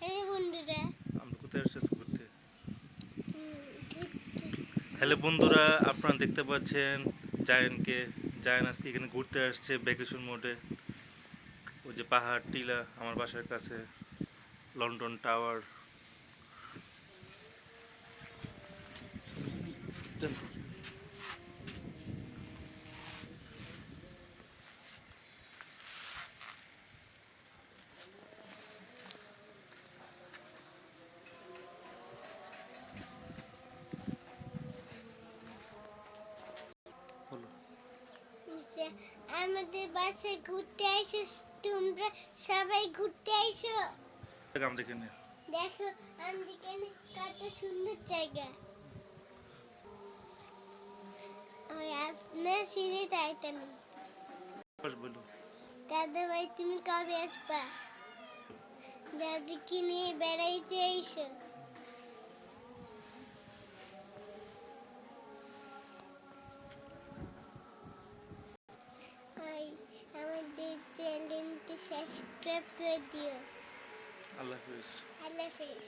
এই বন্ধুরা আমরা কোথায় আসছি ঘুরতে? ঘুরতে। হ্যালো বন্ধুরা, আপনারা দেখতে পাচ্ছেন জায়ানকে। জায়ান আজকে এখানে ঘুরতে আসছে ভ্যাকেশন মোডে। ওই যে পাহাড় টিলা আমার বাসার কাছে, লন্ডন টাওয়ার। যে আমাদের বাসায় ঘুরতে আইসো, তোমরা সবাই ঘুরতে আইসো। আমাদের এখানে দেখো আমাদের এখানে কত সুন্দর জায়গা। ওই আপনার সিঁড়ি তাইতাম। বলো। দাদা ভাই তুমি কবে আসবা? দাদিকে নিয়ে বেড়াইতে আইসো। আমাদের চ্যানেলটি সাবস্ক্রাইব করে দিও। আল্লাহ হাফেজ। আল্লাহ হাফেজ।